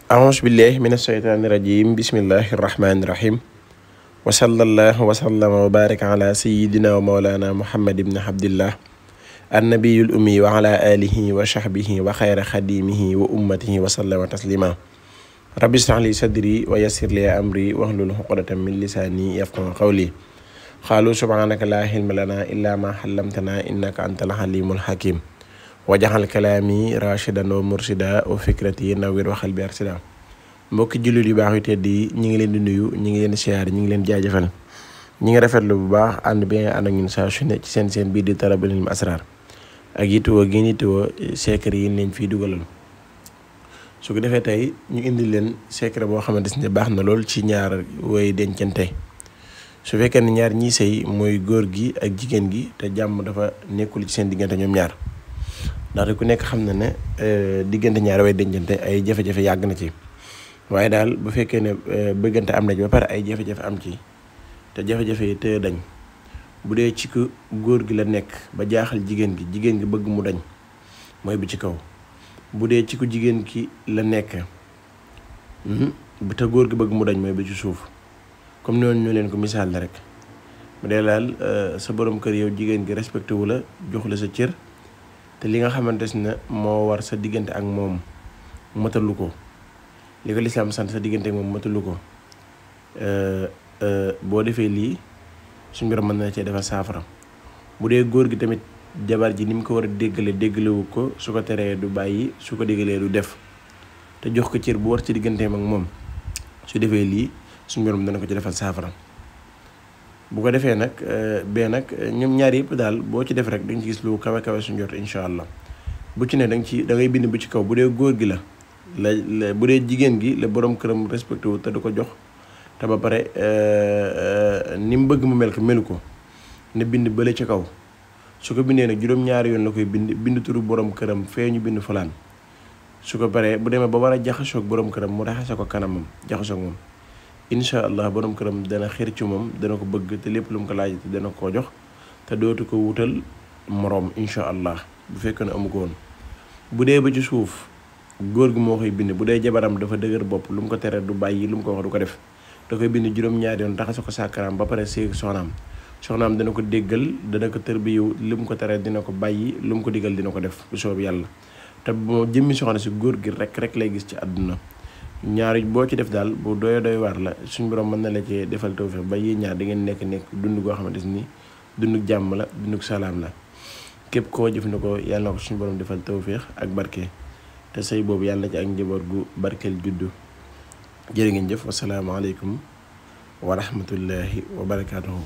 أعوذ بالله من الشيطان الرجيم بسم الله الرحمن الرحيم وصلى الله وسلم وبارك على سيدنا ومولانا محمد بن عبد الله النبي الأمي وعلى آله وصحبه وخير خديمه وأمته وسلم تسليما رب اشرح لي صدري ويسر لي أمري واحلل عقدة من لساني يفقهوا قولي قالوا سبحانك لا علم لنا إلا ما علمتنا إنك أنت العليم الحكيم wajaxal kalaami rashidan wa mursida wa fikrati nawwir waxal bi arsida mbokki jullit yu baax yu tedd yi ñi ngi leen di nuyu ñi ngi leen di siyaar ñi ngi leen jaajëfal ñi ngi rafetlu bu baax ànd bi nga ànd ak ñun saa su ne ci seen bii di Talabul Hilmi Asrar ak yittewoo gi yittewoo secret yi leen fiy dugalal su ko defee tey ñu indi leen secret boo xamante ne baax na lool ci ñaar way dencante su fekkee ne ñaar ñii sëy mooy góor gi ak jigéen gi te jàmm dafa nekkul ci seen diggante ñoom ñaar ndaxte ku nekk xam na ne diggante ñaari way dencante ay jafe-jafe yàgg na ci waaye daal bu fekkee ne bëggante am na ci ba pare ay jafe-jafe am ci te jafe-jafe yi te dañ bu dee ci ku góor gi la nekk ba jaaxal jigéen gi bëgg mu dañ mooy bi ci kaw bu dee ci ku jigéen ki la nekk te góor gi bëgg mu dañ mooy bi ci suuf comme noonu ñu leen ko misaal la rek mu dee daal sa borom kër yow jigéen gi respecté wu la jox la sa cër te li nga xamante ne moo war sa diggante ak moom matalu ko li ko lislaam sant sa diggante ak moom matalu ko boo defee lii suñu borom mën na cee defal saafara bu dee góor gi tamit jabar ji ni mu ko war a déggalewu ko su ko teree du bàyyi su ko déggalee du def te jox ko cër bu war ci digganteem ak moom su defee lii suñu borom dana ko ci defal saafara bu ko defee nag bee nag ñoom ñaar yëpp daal boo ci def rek dañ ci gis lu kawe kawe suñu jot incha allah bu ci ne da ngay bind bu ci kaw bu dee góor gi la bu dee jigéen gi la borom këram respecté wu te du ko jox te ba pare ni mu bëgg mu mel ko melu ko ne bind bële ci kaw su ko bindee nag juróom-ñaari yoon la koy bind turu borom këram fee ñu bind fulaan su ko paree bu demee ba war a jaxasoog borom këram mu raxase ko kanamam jaxasoog moom incha allah borom këram dana xir ci moom dana ko bëgg te lépp lu mu ko laaj te dana ko jox te dootu ko wutal moroom incha allah bu fekkee ne amu ko woon bu dee ba ci suuf góor gi moo koy bind bu dee jabaram dafa dëgër bopp lu mu ko tere du bàyyi lu mu ko wax du ko def da koy bind juróom-ñaari yoon taxase ko sàkkaraam ba pare séeg soxnaam dana ko déggal dana ko tërbiyu lu mu ko tere dina ko bàyyi lu mu ko digal dina ko def bu soob yàlla te moo jëmmi soxna si góor gi rek lay gis ci àdduna ñaar boo ci def daal bu doy waar la suñu borom mën na la cee defal tawfeex ba yéen ñaar da ngeen nekk dund goo xamante ni dundug jàmm la dundug salaam la képp koo jëfandikoo yàlla na ko suñu borom defal tawfeex ak barke te sëy boobu yàlla na ci ak njaboot gu barkeel juddu jërë ngeen jëf wasalaamaaleykum wa rahmatullahi wa barakaatuhu